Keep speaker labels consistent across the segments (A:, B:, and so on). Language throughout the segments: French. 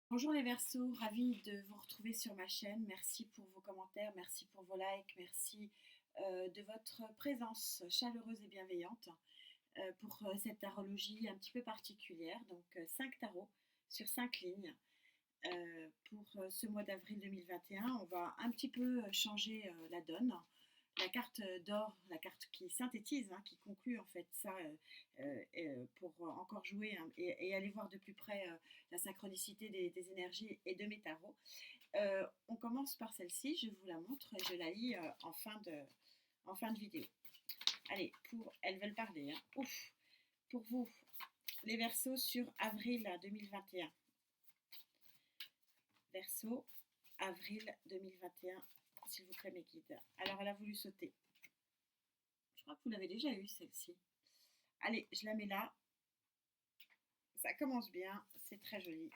A: Bonjour les Verseaux, ravie de vous retrouver sur ma chaîne. Merci pour vos commentaires, merci pour vos likes, merci de votre présence chaleureuse et bienveillante pour cette tarologie un petit peu particulière. Donc 5 tarots sur 5 lignes pour ce mois d'avril 2021. On va un petit peu changer la donne. La carte d'or, la carte qui synthétise, hein, qui conclut en fait ça pour encore jouer hein, et aller voir de plus près la synchronicité des énergies et de mes tarots. On commence par celle-ci, je vous la montre et je la lis en fin de vidéo. Allez, elles veulent parler. Hein. Ouf, pour vous, les Verseaux sur avril 2021. Verseau, avril 2021, s'il vous plaît mes guides. Alors elle a voulu sauter. Je crois que vous l'avez déjà eu celle-ci. Allez, je la mets là. Ça commence bien, c'est très joli.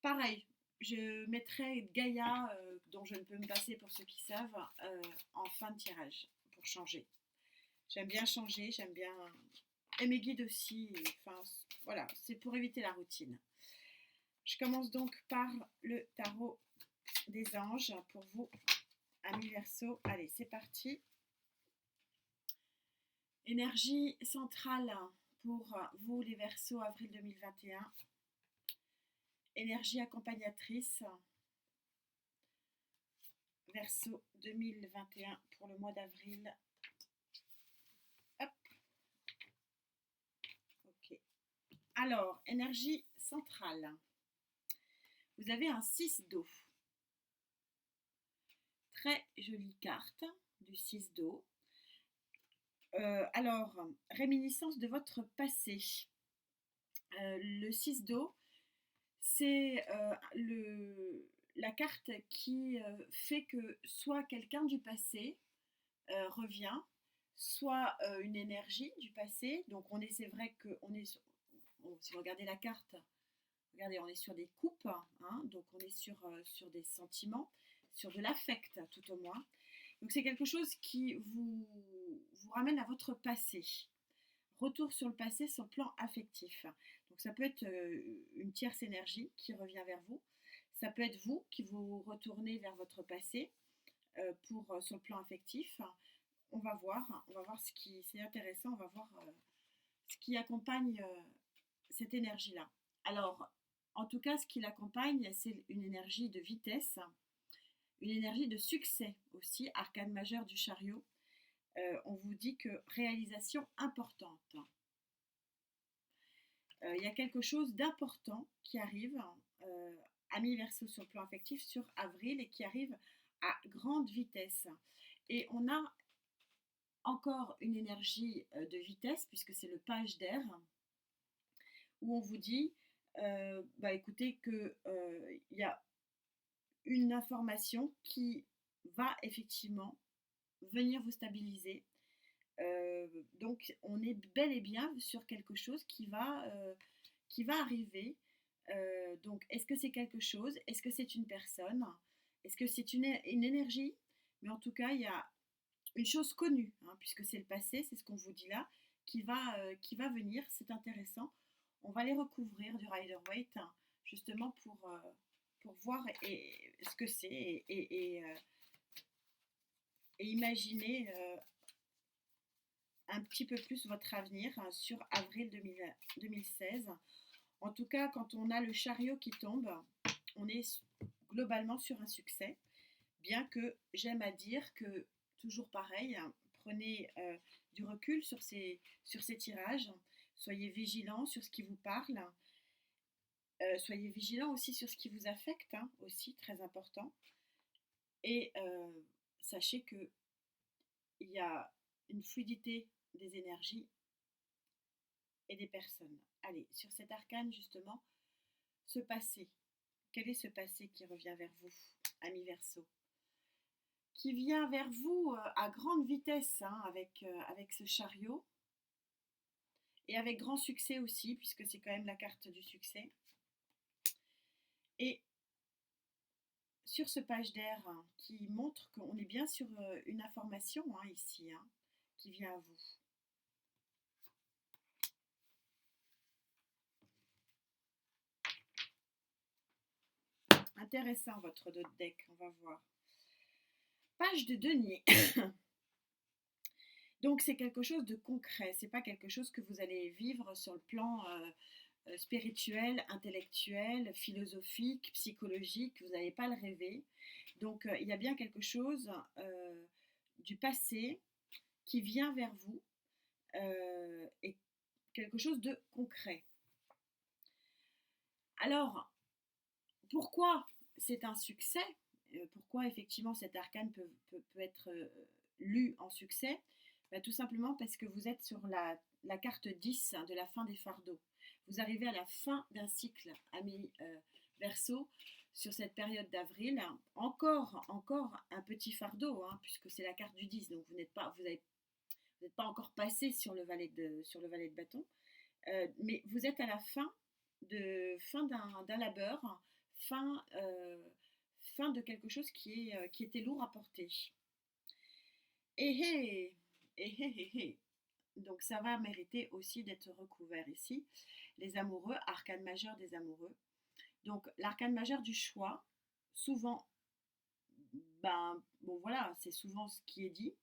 A: Pareil, je mettrai Gaïa, dont je ne peux me passer pour ceux qui savent, en fin de tirage, pour changer. J'aime bien changer, j'aime bien... Et mes guides aussi, enfin, voilà, c'est pour éviter la routine. Je commence donc par le tarot des anges pour vous, amis Verseaux. Allez, c'est parti. Énergie centrale pour vous, les Verseaux, avril 2021. Énergie accompagnatrice, Verseau 2021 pour le mois d'avril. Hop. Ok. Alors, énergie centrale. Vous avez un 6 d'eau. Très jolie carte du 6 d'eau. Alors, réminiscence de votre passé. Le 6 d'eau, c'est la carte qui fait que soit quelqu'un du passé revient, soit une énergie du passé. Donc c'est vrai qu'on est, si vous regardez la carte, regardez, on est sur des coupes, hein, donc on est sur des sentiments, sur de l'affect tout au moins. Donc c'est quelque chose qui vous ramène à votre passé. Retour sur le passé sur le plan affectif. Donc ça peut être une tierce énergie qui revient vers vous. Ça peut être vous qui vous retournez vers votre passé sur le plan affectif. On va voir ce qui c'est intéressant, on va voir ce qui accompagne cette énergie-là. Alors, en tout cas, ce qui l'accompagne, c'est une énergie de vitesse, une énergie de succès aussi, arcane majeur du chariot. On vous dit que réalisation importante. Il y a quelque chose d'important qui arrive, amis Verseau sur le plan affectif, sur avril et qui arrive à grande vitesse. Et on a encore une énergie de vitesse, puisque c'est le page d'air, où on vous dit, écoutez, qu'il y a une information qui va effectivement venir vous stabiliser. Donc on est bel et bien sur quelque chose qui va arriver. Donc est-ce que c'est quelque chose? Est-ce que c'est une personne? Est-ce que c'est une énergie? Mais en tout cas, il y a une chose connue, hein, puisque c'est le passé, c'est ce qu'on vous dit là, qui va venir, c'est intéressant. On va les recouvrir du Rider-Waite, hein, justement pour voir ce que c'est et imaginer un petit peu plus votre avenir hein, sur avril 2016. En tout cas, quand on a le chariot qui tombe, on est globalement sur un succès, bien que j'aime à dire que, toujours pareil, hein, prenez du recul sur ces tirages, soyez vigilants sur ce qui vous parle, soyez vigilants aussi sur ce qui vous affecte, hein, aussi très important, et sachez qu'il y a une fluidité des énergies et des personnes. Allez, sur cet arcane justement, ce passé, quel est ce passé qui revient vers vous, amis Verseau? Qui vient vers vous à grande vitesse hein, avec ce chariot et avec grand succès aussi, puisque c'est quand même la carte du succès. Et sur ce page d'air hein, qui montre qu'on est bien sur une information hein, ici, hein, qui vient à vous. Intéressant votre dos de deck, on va voir. Page de denier. Donc c'est quelque chose de concret, c'est pas quelque chose que vous allez vivre sur le plan spirituel, intellectuel, philosophique, psychologique, vous n'allez pas le rêver. Donc il y a bien quelque chose du passé qui vient vers vous et quelque chose de concret. Alors, pourquoi c'est un succès? Pourquoi effectivement cet arcane peut être lu en succès? Bah, tout simplement parce que vous êtes sur la carte 10 de la fin des fardeaux. Vous arrivez à la fin d'un cycle, ami Verseau, sur cette période d'avril. Encore un petit fardeau, hein, puisque c'est la carte du 10, donc vous n'êtes pas encore passé sur le valet de bâton. Mais vous êtes à la fin d'un labeur, fin de quelque chose qui était lourd à porter. Et donc ça va mériter aussi d'être recouvert ici. Les amoureux, arcane majeur des amoureux. Donc l'arcane majeur du choix, souvent, ben bon voilà, c'est souvent ce qui est dit.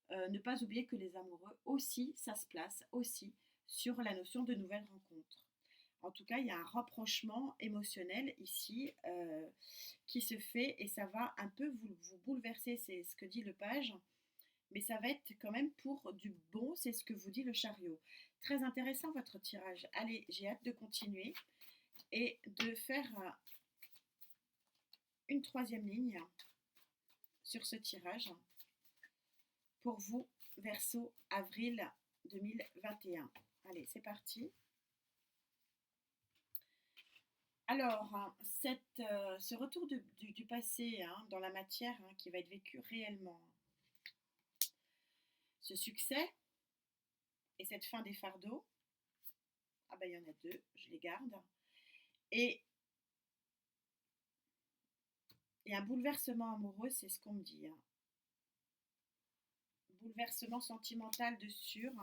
A: Ne pas oublier que les amoureux aussi, ça se place aussi sur la notion de nouvelles rencontres. En tout cas, il y a un rapprochement émotionnel ici qui se fait et ça va un peu vous bouleverser, c'est ce que dit le page, mais ça va être quand même pour du bon, c'est ce que vous dit le chariot. Très intéressant votre tirage. Allez, j'ai hâte de continuer et de faire une troisième ligne sur ce tirage pour vous, Verseau, avril 2021. Allez, c'est parti. Alors, ce retour du passé hein, dans la matière hein, qui va être vécu réellement, ce succès et cette fin des fardeaux, ah ben il y en a deux, je les garde, et un bouleversement amoureux, c'est ce qu'on me dit. Hein. Bouleversement sentimental de sûr,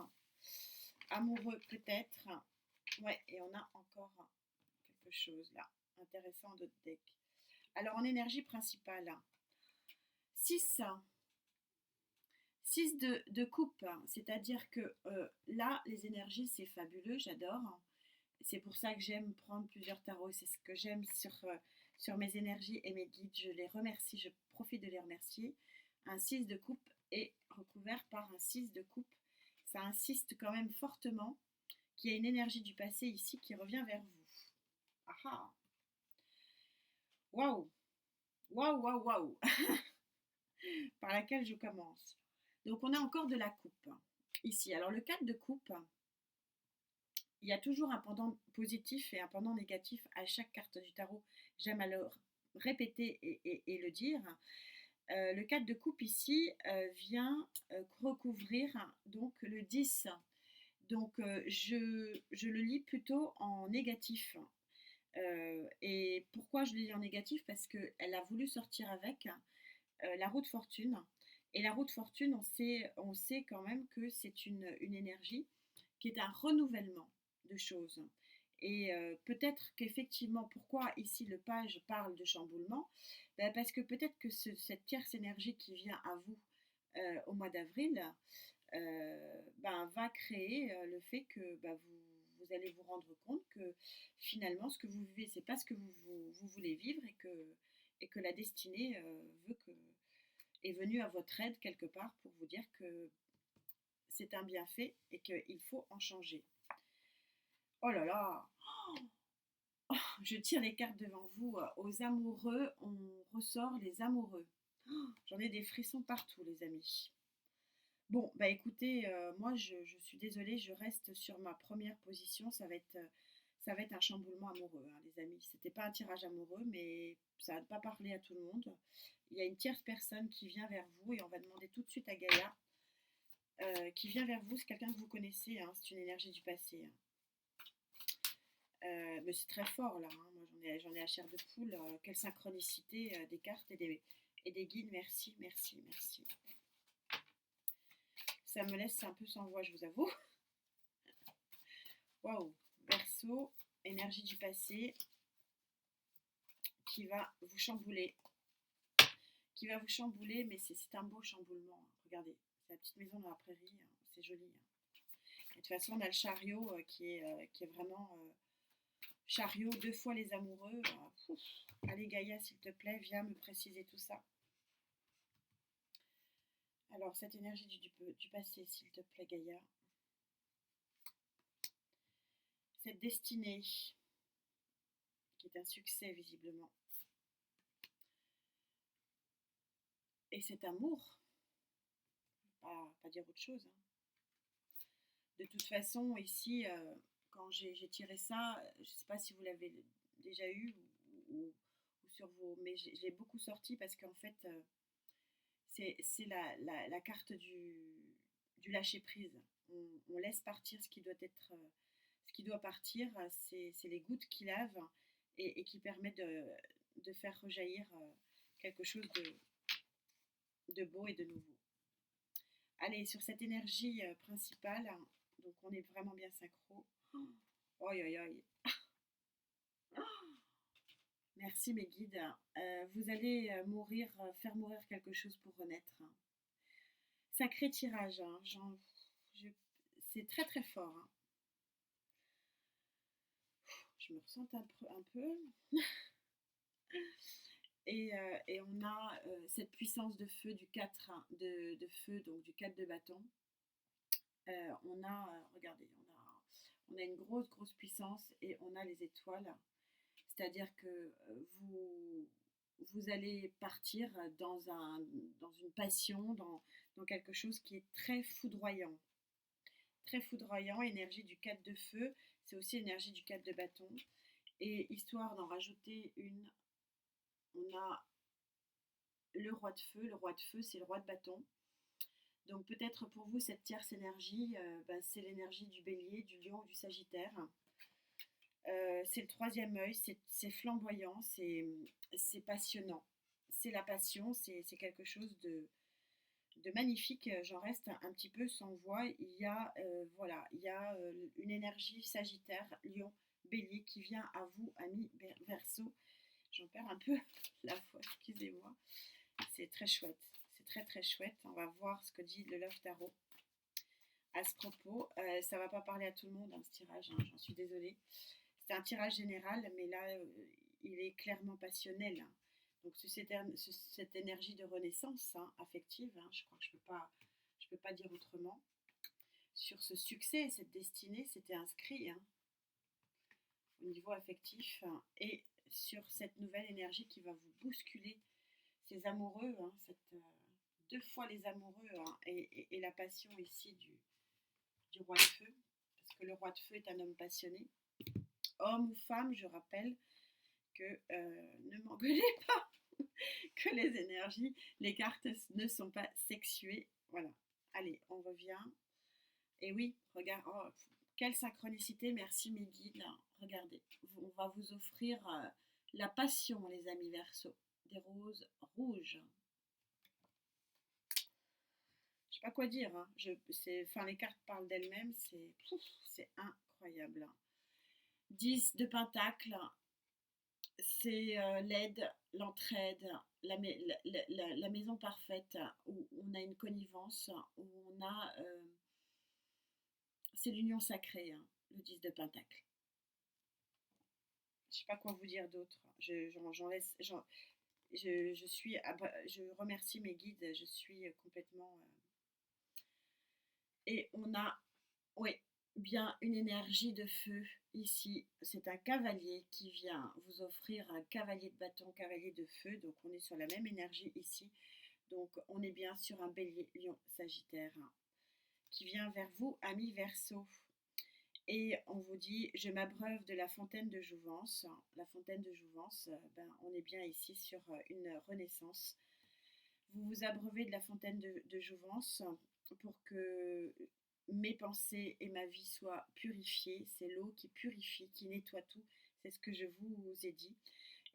A: amoureux peut-être, ouais, et on a encore quelque chose là, intéressant de deck. Alors en énergie principale, 6 de coupe, c'est-à-dire que là, les énergies, c'est fabuleux, j'adore. C'est pour ça que j'aime prendre plusieurs tarots, c'est ce que j'aime sur mes énergies et mes guides. Je les remercie, je profite de les remercier. Un 6 de coupe est recouvert par un 6 de coupe. Ça insiste quand même fortement qu'il y a une énergie du passé ici qui revient vers vous. Ah ah! Waouh! Waouh, waouh, waouh! Par laquelle je commence. Donc on a encore de la coupe ici. Alors le 4 de coupe, il y a toujours un pendant positif et un pendant négatif à chaque carte du tarot. J'aime alors répéter et le dire. Le 4 de coupe ici vient recouvrir donc le 10. Donc je le lis plutôt en négatif. Et pourquoi je le lis en négatif? Parce qu'elle a voulu sortir avec la roue de fortune. Et la roue de fortune, on sait quand même que c'est une énergie qui est un renouvellement de choses. Et peut-être qu'effectivement, pourquoi ici le page parle de chamboulement? Ben parce que peut-être que cette tierce énergie qui vient à vous au mois d'avril ben, va créer le fait que ben, vous allez vous rendre compte que finalement ce que vous vivez, c'est pas ce que vous voulez vivre et que la destinée veut que est venue à votre aide quelque part pour vous dire que c'est un bienfait et qu'il faut en changer. Oh là là, oh, je tire les cartes devant vous. Aux amoureux, on ressort les amoureux. Oh, j'en ai des frissons partout, les amis. Bon, bah écoutez, moi je suis désolée, je reste sur ma première position. Ça va être un chamboulement amoureux, hein, les amis. C'était pas un tirage amoureux, mais ça n'a pas parlé à tout le monde. Il y a une tierce personne qui vient vers vous et on va demander tout de suite à Gaïa qui vient vers vous. C'est quelqu'un que vous connaissez, hein, c'est une énergie du passé. Hein. Mais c'est très fort là. Hein. Moi j'en ai à chair de poule. Quelle synchronicité des cartes et des guides. Merci, merci, merci. Ça me laisse un peu sans voix, je vous avoue. Waouh, Verseau, énergie du passé qui va vous chambouler. Mais c'est un beau chamboulement. Regardez, c'est la petite maison dans la prairie, c'est joli. Et de toute façon, on a le chariot qui est vraiment chariot, 2 fois les amoureux. Allez Gaïa, s'il te plaît, viens me préciser tout ça. Alors, cette énergie du passé, s'il te plaît Gaïa. Cette destinée, qui est un succès visiblement. Et cet amour, pas dire autre chose. De toute façon, ici, quand j'ai tiré ça, je ne sais pas si vous l'avez déjà eu ou sur vos... Mais je l'ai beaucoup sorti parce qu'en fait, c'est la carte du lâcher-prise. On laisse partir ce qui doit être... ce qui doit partir, c'est les gouttes qui lavent et qui permettent de faire rejaillir quelque chose de beau et de nouveau. Allez, sur cette énergie principale, donc on est vraiment bien synchro. Oi, oi, oi. Merci mes guides. Vous allez faire mourir quelque chose pour renaître. Sacré tirage, hein. C'est très très fort. Hein. Je me ressens un peu. Et on a cette puissance de feu du 4 de feu, donc du 4 de bâton. Regardez, on a une grosse puissance et on a les étoiles. C'est-à-dire que vous allez partir dans une passion, dans quelque chose qui est très foudroyant. Très foudroyant, énergie du 4 de feu, c'est aussi énergie du 4 de bâton. Et histoire d'en rajouter une, on a le roi de feu. Le roi de feu, c'est le roi de bâton. Donc peut-être pour vous, cette tierce énergie, c'est l'énergie du bélier, du lion, du sagittaire. C'est le troisième œil, c'est flamboyant, c'est passionnant. C'est la passion, c'est quelque chose de magnifique. J'en reste un petit peu sans voix. Il y a une énergie sagittaire, lion, bélier qui vient à vous, amis Verseau. J'en perds un peu la voix, excusez-moi. C'est très chouette, c'est très très chouette. On va voir ce que dit le Love Tarot à ce propos. Ça ne va pas parler à tout le monde, ce tirage, j'en suis désolée. C'est un tirage général, mais là, il est clairement passionnel. Donc, cette énergie de renaissance affective, je crois que je peux pas dire autrement. Sur ce succès, cette destinée, c'était inscrit au niveau affectif. Et sur cette nouvelle énergie qui va vous bousculer, ces amoureux, 2 fois les amoureux, et la passion ici du roi de feu. Parce que le roi de feu est un homme passionné. Homme ou femme, je rappelle que ne m'engueulez pas, que les énergies, les cartes ne sont pas sexuées. Voilà. Allez, on revient. Et oui, regarde, quelle synchronicité, merci mes guides. Regardez, on va vous offrir la passion, les amis Verseau, des roses rouges. Je sais pas quoi dire. Les cartes parlent d'elles-mêmes, c'est incroyable. 10 de pentacles, c'est l'aide, l'entraide, la maison parfaite où on a une connivence, où on a... c'est l'union sacrée, le 10 de pentacle. Je sais pas quoi vous dire d'autre. Je remercie mes guides, je suis complètement... Et on a, oui, bien une énergie de feu ici. C'est un cavalier qui vient vous offrir un cavalier de bâton, cavalier de feu. Donc on est sur la même énergie ici. Donc on est bien sur un bélier, lion, sagittaire qui vient vers vous, ami Verseau. Et on vous dit, je m'abreuve de la fontaine de jouvence. La fontaine de jouvence, on est bien ici sur une renaissance. Vous vous abreuvez de la fontaine de jouvence pour que mes pensées et ma vie soient purifiées. C'est l'eau qui purifie, qui nettoie tout. C'est ce que je vous ai dit.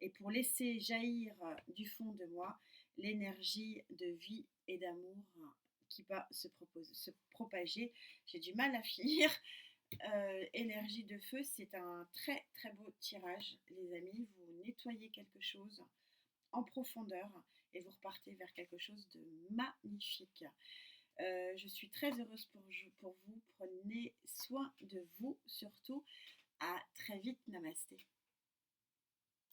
A: Et pour laisser jaillir du fond de moi l'énergie de vie et d'amour qui va se propager. J'ai du mal à finir. Énergie de feu, c'est un très très beau tirage, les amis. Vous nettoyez quelque chose en profondeur et vous repartez vers quelque chose de magnifique. Je suis très heureuse pour vous. Prenez soin de vous surtout. À très vite. Namasté.